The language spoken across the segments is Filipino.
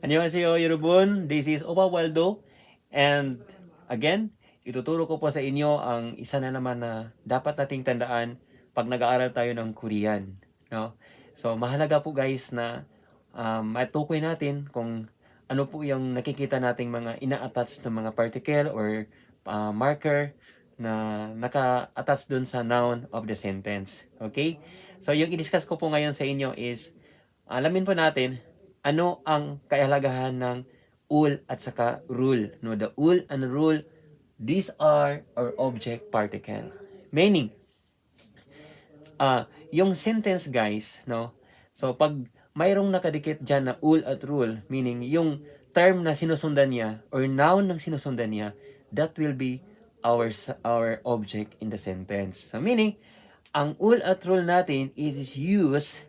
안녕하세요, 여러분. This is Opa Waldo. And again, ituturo ko po sa inyo ang isa na naman na dapat nating tandaan pag nag-aaral tayo ng Korean. No? So, mahalaga po guys na matukoy natin kung ano po yung nakikita nating mga ina-attach na mga particle or marker na naka-attach dun sa noun of the sentence. Okay? So, yung i-discuss ko po ngayon sa inyo is alamin po natin ano ang kahalagahan ng ul at saka rule. No, the ul and rule, these are our object particle. Meaning, yung sentence guys, no? So pag mayroong nakadikit dyan na ul at rule, meaning yung term na sinusundan niya or noun na sinusundan niya, that will be our object in the sentence. So meaning, ang ul at rule natin is used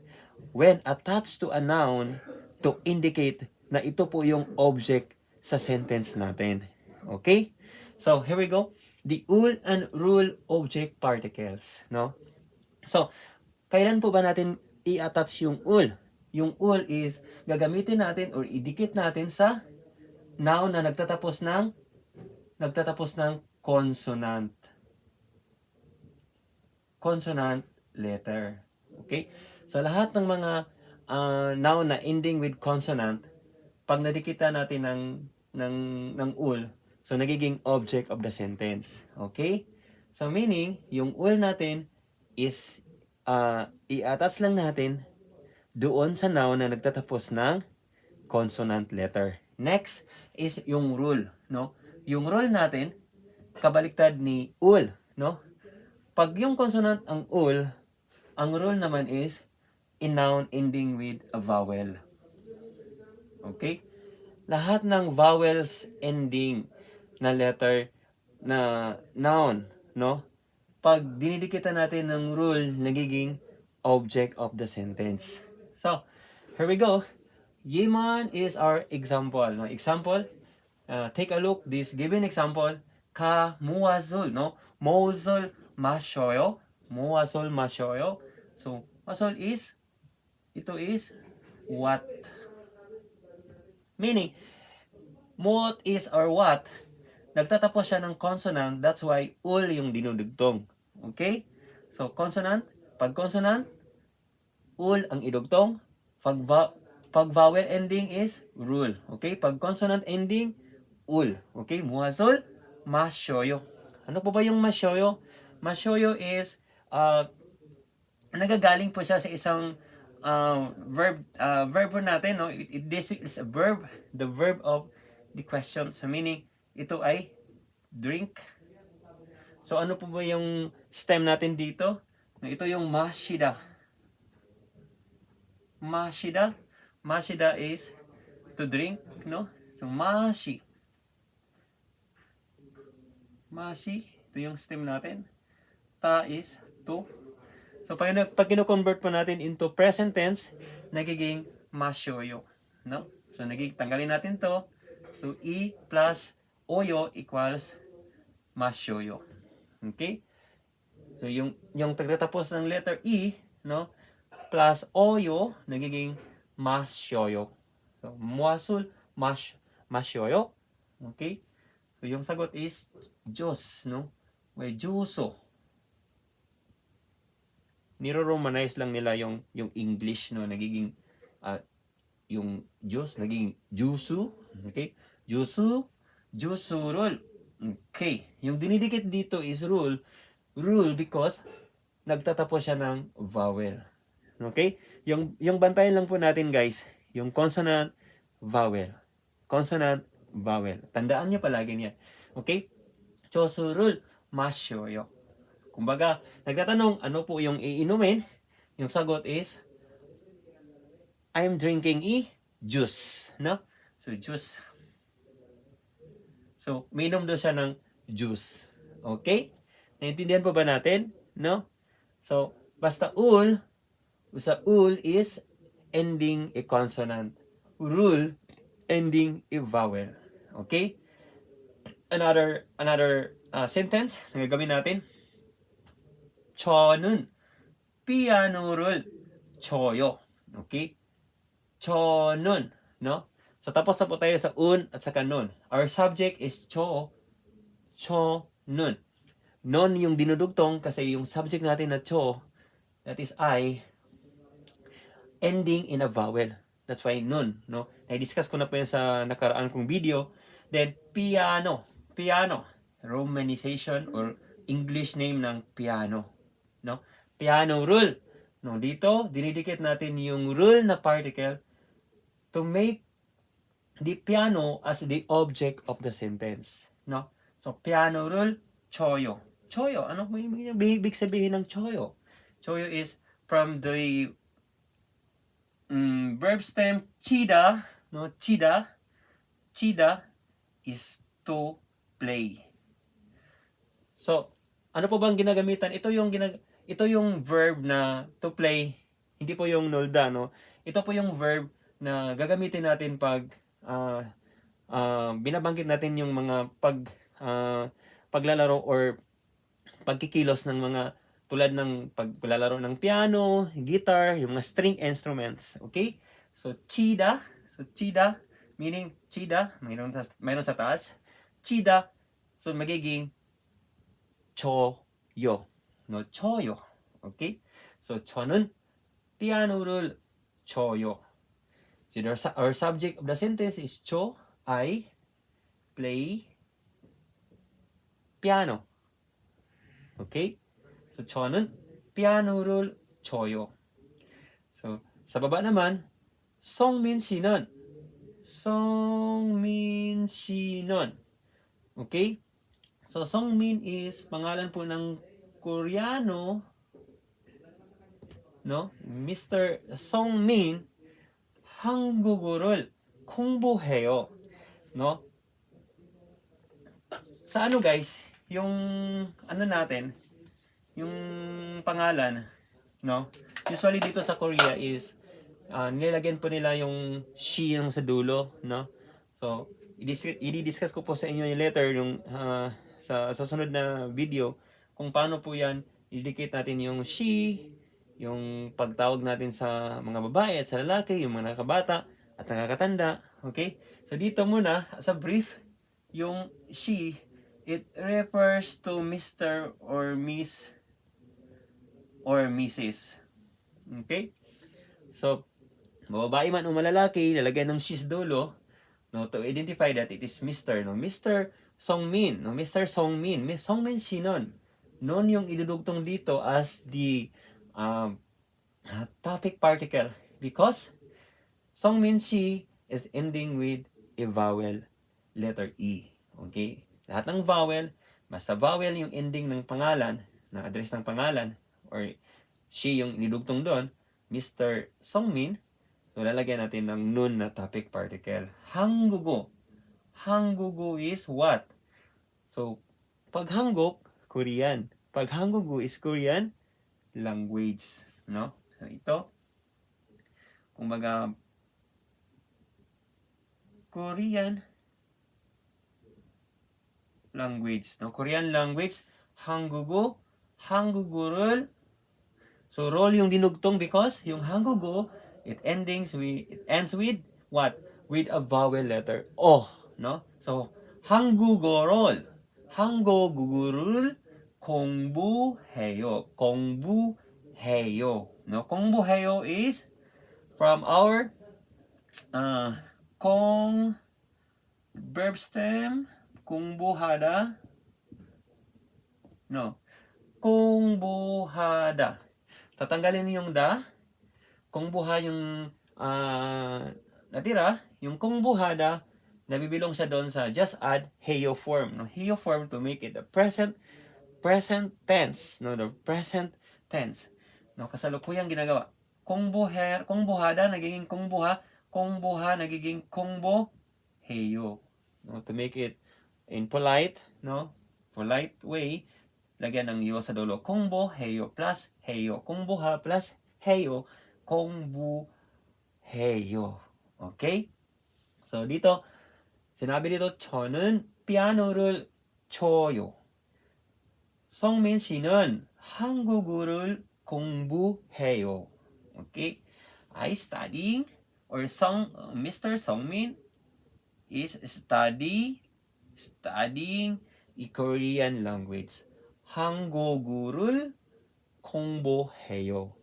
when attached to a noun to indicate na ito po yung object sa sentence natin. Okay? So, here we go. The ul and rule object particles. No? So, kailan po ba natin i-attach yung ul? Yung ul is gagamitin natin or idikit natin sa noun na nagtatapos ng consonant. Consonant letter. Okay? So, lahat ng mga noun na ending with consonant, pag nadikita natin ng ul, so nagiging object of the sentence. Okay? So, meaning, yung ul natin is i-attach lang natin doon sa noun na nagtatapos ng consonant letter. Next is yung rule, no? Yung rule natin, kabaliktad ni ul, no? Pag yung consonant ang ul, ang rule naman is a noun ending with a vowel. Okay? Lahat ng vowels ending na letter na noun, no? Pag dinidikitan natin ng rule, nagiging object of the sentence. So, here we go. Yeman is our example. No? Example, take a look. This given example, ka muazul, no? Muazul masyoyo. Muazul masyoyo. So, masol is, ito is what. Meaning, what is or what, nagtatapos siya ng consonant, that's why ul yung dinudugtong. Okay? So, consonant, pag consonant, ul ang idugtong. Pag vowel ending is rule. Okay? Pag consonant ending, ul. Okay? Muazul, masyoyo. Ano po ba yung masyoyo? Masyoyo is, nagagaling po siya sa isang verb natin, no? This is a verb, the verb of the question. So meaning, ito ay drink. So ano po ba yung stem natin dito? Ito yung mashida. Mashida. Mashida is to drink, no? So mashi. Mashi, ito yung stem natin. Ta is to. So, pag kino-convert po natin into present tense, nagiging masyoyo. No? So, tanggalin natin to. So, i plus oyo equals masyoyo. Okay? So, yung tagtatapos ng letter e, no? Plus oyo, nagiging masyoyo. So, muasul, masyoyo. Okay? So, yung sagot is Diyos, no? May Diyoso. Niro-romanize lang nila yung English, no, nagiging yung Diyos naging Jusu. Okay? Jusu rule. Okay. Yung dinidikit dito is rule because nagtatapos siya ng vowel. Okay? Yung bantayan lang po natin guys, yung consonant vowel. Consonant vowel. Tandaan niyo palagi niya. Okay? Chosu rule masyoyo. Kumbaga, nagtatanong, ano po yung iinumin? Yung sagot is, I'm drinking juice. No? So, juice. So, minom doon siya ng juice. Okay? Naintindihan pa ba natin? No? So, basta ul is ending a consonant. Rule, ending a vowel. Okay? Another sentence na gagawin natin. 저는 피아노를 쳐요. Okay? 저는, no? So tapos na po tayo sa un at saka nun. Our subject is cho, nun. Non yung dinudugtong kasi yung subject natin na cho, that is I, ending in a vowel. That's why nun, no? Na-discuss ko na po yan sa nakaraan kong video. Then, piano. Piano. Romanization or English name ng piano. No? Piano rule. No, dito, dinidikit natin yung rule na particle to make the piano as the object of the sentence. No? So, piano rule, choyo. Choyo. Ano may ibig sabihin ng choyo? Choyo is from the verb stem chida, no? Chida. Chida is to play. So, ano po bang ginagamitan? Ito yung verb na to play, hindi po yung nolda, no? Ito po yung verb na gagamitin natin pag binabanggit natin yung mga paglalaro or pagkikilos ng mga tulad ng paglalaro ng piano, guitar, yung mga string instruments. Okay? So, chida. So, chida, meaning chida, mayroon sa taas. Chida, so magiging choyo. No, choyo. Okay? So, cho는 piano를 choyo. So, our subject of the sentence is cho, I play piano. Okay? So, 저는 피아노를 쳐요. So, sa baba naman, 성민 씨는. Okay? So, 성민 is pangalan po ng Koreano, no? Mr. 성민, 한국어를 공부해요. No? Sa ano guys, yung ano natin, yung pangalan, no? Usually dito sa Korea is nilagyan po nila yung she yung sa dulo, no? So, i-discuss ko po sa inyo yung later yung sa susunod na video kung paano po yan idikit natin yung she, yung pagtawag natin sa mga babae at sa lalaki, yung mga nakabata at nakakatanda, okay? So dito muna, as a brief, yung she, it refers to Mr. or Miss or Mrs. Okay? So, babae man o malalaki, lalagyan ng she sa dulo, no, to identify that it is Mr. No, Mr. Songmin, no, Mr. Songmin, Songmin sinon. Non yung idudugtong dito as the topic particle because Songmin si is ending with a vowel letter E. Okay? Lahat ng vowel, basta vowel yung ending ng pangalan, ng address ng pangalan, or she yung inidugtong doon, Mr. Songmin, so lalagyan natin ng nun na topic particle. 한국어. 한국어 is what? So, pag Hanguk, Korean. Pag 한국어 is Korean language. No? So, ito, kumbaga, Korean language. No? Korean language, 한국어, 한국어를 so roll yung dinugtong because yung 한국어 it ends with what? With a vowel letter O, no? So 한국어를 공부해요. 공부해요. No? 공부해요 is from our verb stem 공부하다. No. 공부하다. Tatanggalin niyo yung da. Kungbuha yung natira. Yung kungbuhada, nabibilong siya doon sa just add heyo form. No? Heyo form to make it the present tense. No? The present tense. No? Kasalukuyang ginagawa. Kungbuhada, nagiging kungbuha. Kungbuha, nagiging kungbo. Heyo. No? To make it in polite, no? Polite way, lagyan ng yo sa dulo. Kungbo, heyo plus heyo. Kungbuha plus heyo. Kungbu, heyo. Okay? So, dito, sinabi dito, 저는 피아노를 쳐요. 성민 씨는 한국어를 공부해요. Okay? I studying, or Mr. Songmin is studying a Korean language. 한국어를 공부해요.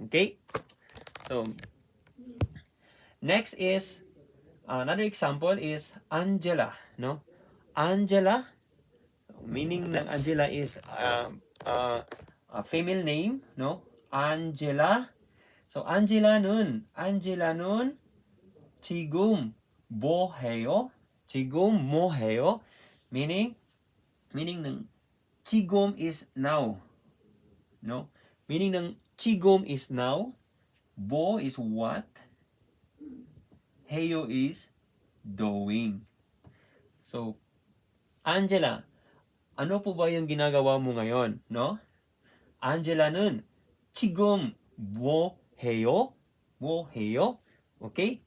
Okay? So, next is, another example is Angela, no? Angela, meaning ng Angela is a female name, no? Angela. So, Angela는 지금 뭐 해요? 지금 뭐 해요? Meaning ng 지금 is now, no? Meaning ng 지금 is now, 뭐 is what, 해요 is doing. So, Angela, ano po ba yung ginagawa mo ngayon, no? Angela는 지금 뭐 해요? 뭐 해요? Okay?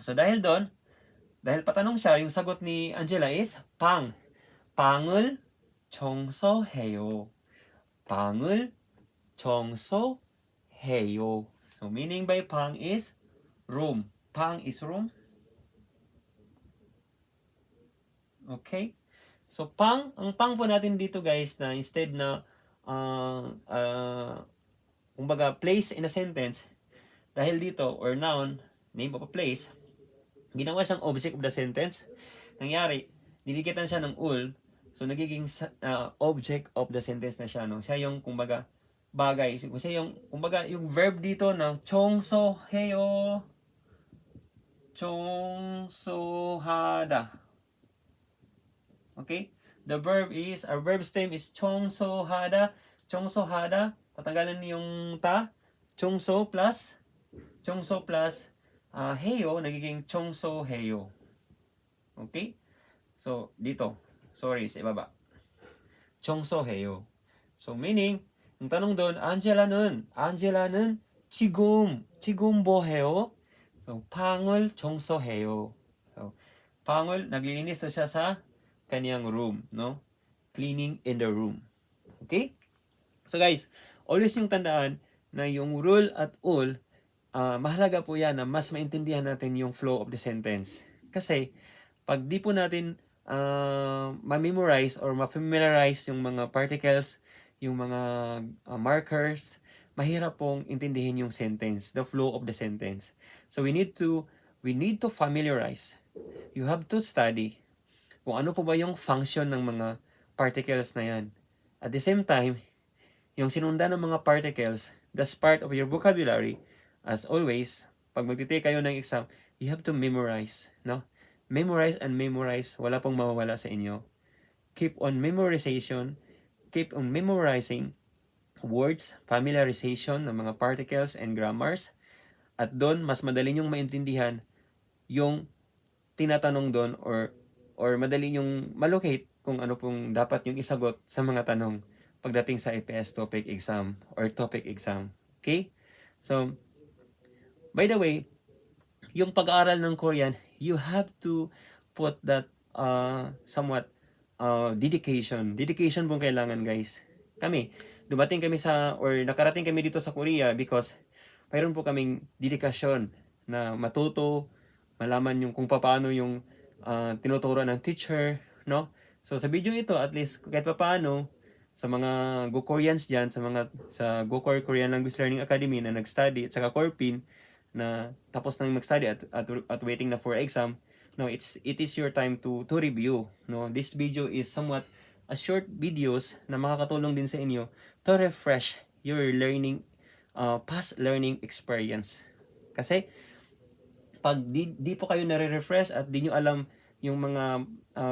So, dahil patanong siya, yung sagot ni Angela is 방을 청소해요. 방을 청소해요. So, meaning by 방 is room. 방 is room. Okay? So, ang pang po natin dito guys, na instead na kumbaga place in a sentence, dahil dito, or noun, name of a place, ginawa siyang object of the sentence. Nangyari, dinikitan siya ng ul, so nagiging object of the sentence na siya, no? Siya yung, kumbaga, bagay. Siya yung, kumbaga, yung verb dito na 청소해요, 청소하다. Okay? The verb is, our verb stem is 청소하다. 청소하다, tatanggalan yung ta, 청소 plus 해요, nagiging 청소해요. Okay? So, dito. Sorry, sa ibaba. 청소해요. So, meaning, ang tanong doon, Angela는 지금 뭐 해요? So, 방을 청소해요. So, 방을, naglilinis na siya sa kaniyang room, no? Cleaning in the room. Okay? So guys, always yung tandaan na yung rule at all, mahalaga po yan na mas maintindihan natin yung flow of the sentence. Kasi, pag di po natin ma-memorize or ma-familiarize yung mga particles, yung mga markers, mahirap pong intindihin yung sentence, the flow of the sentence. So we need to familiarize. You have to study kung ano po ba yung function ng mga particles na yan. At the same time, yung sinundan ng mga particles, that's part of your vocabulary. As always, pag magtitake kayo ng exam, you have to memorize, no? Memorize and memorize, wala pong mawawala sa inyo. Keep on memorization, keep on memorizing words, familiarization ng mga particles and grammars, at doon, mas madali nyong maintindihan yung tinatanong doon or madali yung malocate kung ano pong dapat yung isagot sa mga tanong pagdating sa IPS topic exam or topic exam. Okay? So, by the way, yung pag-aaral ng Korean, you have to put that somewhat dedication. Dedication pong kailangan, guys. Dumating kami nakarating kami dito sa Korea because mayroon po kaming dedikasyon na matuto, malaman yung kung paano yung tinuturo ng teacher, no? So sa video ito, at least kahit paano sa mga Go Koreans diyan, sa Go Korean Language Learning Academy na nag-study at saka Corpin na tapos nang mag-study at waiting na for exam, no, it is your time to review, no? This video is somewhat a short videos na makakatulong din sa inyo to refresh your learning past learning experience. Kasi pag di po kayo nare-refresh at di nyo alam yung mga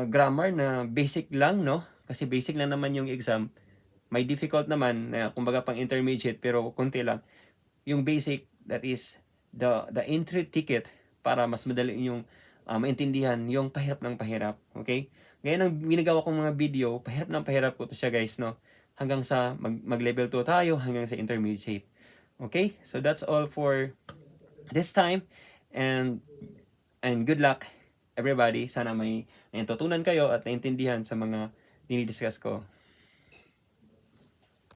grammar na basic lang, no? Kasi basic lang naman yung exam. May difficult naman na kumbaga pang intermediate pero konti lang. Yung basic, that is the entry ticket para mas madali yung maintindihan yung pahirap ng pahirap. Okay? Ngayon ang ginagawa kong mga video, pahirap ng pahirap ko to siya, guys, no? Hanggang sa mag-level 2 tayo, hanggang sa intermediate. Okay? So that's all for this time. And good luck everybody. Sana may natutunan kayo at naintindihan sa mga dinidiscuss ko.